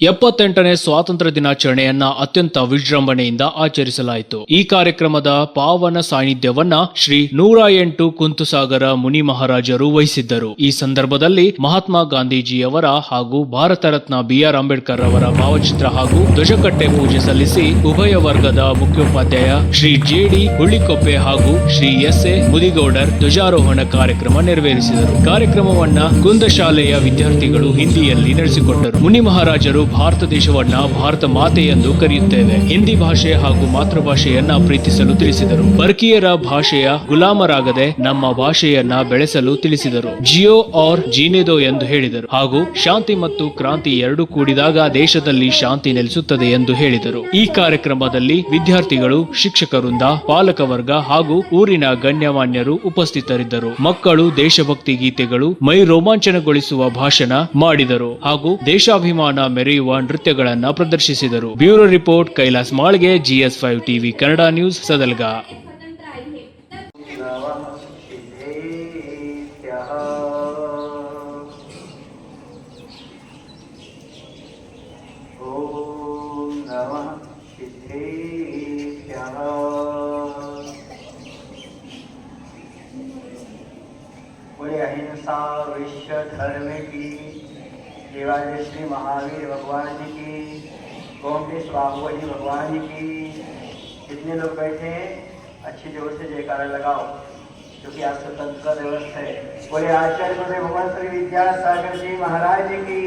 78ನೇ ಸ್ವಾತಂತ್ರ್ಯ ದಿನಾಚರಣೆಯನ್ನ ಅತ್ಯಂತ ವಿಜೃಂಭಣೆಯಿಂದ ಆಚರಿಸಲಾಯಿತು. ಈ ಕಾರ್ಯಕ್ರಮದ ಪಾವನ ಸಾನ್ನಿಧ್ಯವನ್ನ ಶ್ರೀ 108 ಕುಂತುಸಾಗರ ಮುನಿ ಮಹಾರಾಜರು ವಹಿಸಿದ್ದರು. ಈ ಸಂದರ್ಭದಲ್ಲಿ ಮಹಾತ್ಮ ಗಾಂಧೀಜಿಯವರ ಹಾಗೂ ಭಾರತ ರತ್ನ BR ಅಂಬೇಡ್ಕರ್ ಅವರ ಭಾವಚಿತ್ರ ಹಾಗೂ ಧ್ವಜಕಟ್ಟೆ ಪೂಜೆ ಸಲ್ಲಿಸಿ ಉಭಯ ವರ್ಗದ ಮುಖ್ಯೋಪಾಧ್ಯಾಯ ಶ್ರೀ JD ಹುಳ್ಳಿಕೊಪ್ಪೆ ಹಾಗೂ ಶ್ರೀ SA ಮುದಿಗೌಡರ್ ಧ್ವಜಾರೋಹಣ ಕಾರ್ಯಕ್ರಮ ನೆರವೇರಿಸಿದರು. ಕಾರ್ಯಕ್ರಮವನ್ನ ಕುಂದ ಶಾಲೆಯ ವಿದ್ಯಾರ್ಥಿಗಳು ಹಿಂದಿಯಲ್ಲಿ ನಡೆಸಿಕೊಟ್ಟರು. ಮುನಿ ಮಹಾರಾಜರು ಭಾರತ ದೇಶವನ್ನ ಭಾರತ ಮಾತೆ ಎಂದು ಕರೆಯುತ್ತೇವೆ. ಹಿಂದಿ ಭಾಷೆ ಹಾಗೂ ಮಾತೃಭಾಷೆಯನ್ನ ಪ್ರೀತಿಸಲು ತಿಳಿಸಿದರು. ಪರಕೀಯರ ಭಾಷೆಯ ಗುಲಾಮರಾಗದೆ ನಮ್ಮ ಭಾಷೆಯನ್ನ ಬೆಳೆಸಲು ತಿಳಿಸಿದರು. ಜಿಯೋ ಔರ್ ಜೀನೆದೋ ಎಂದು ಹೇಳಿದರು. ಹಾಗೂ ಶಾಂತಿ ಮತ್ತು ಕ್ರಾಂತಿ ಎರಡು ಕೂಡಿದಾಗ ದೇಶದಲ್ಲಿ ಶಾಂತಿ ನೆಲೆಸುತ್ತದೆ ಎಂದು ಹೇಳಿದರು. ಈ ಕಾರ್ಯಕ್ರಮದಲ್ಲಿ ವಿದ್ಯಾರ್ಥಿಗಳು, ಶಿಕ್ಷಕರಿಂದ, ಪಾಲಕ ವರ್ಗ ಹಾಗೂ ಊರಿನ ಗಣ್ಯಮಾನ್ಯರು ಉಪಸ್ಥಿತರಿದ್ದರು. ಮಕ್ಕಳು ದೇಶಭಕ್ತಿ ಗೀತೆಗಳು, ಮೈ ರೋಮಾಂಚನಗೊಳಿಸುವ ಭಾಷಣ ಮಾಡಿದರು ಹಾಗೂ ದೇಶಾಭಿಮಾನ ಮೆರೆಯುವ ನೃತ್ಯಗಳನ್ನ ಪ್ರದರ್ಶಿಸಿದರು. Bureau report Kailash Malge, GS5 TV Kannada news, Sadalga. अहिंसा विश्व धर्म की, देवालय श्री महावीर भगवान जी की, गोमटेश बाबू जी भगवान जी की। जितने लोग बैठे हैं अच्छी जोर से जयकारा लगाओ, क्योंकि आज स्वतंत्रता दिवस है। बोले आचार्य भगवान श्री विद्यासागर जी महाराज की।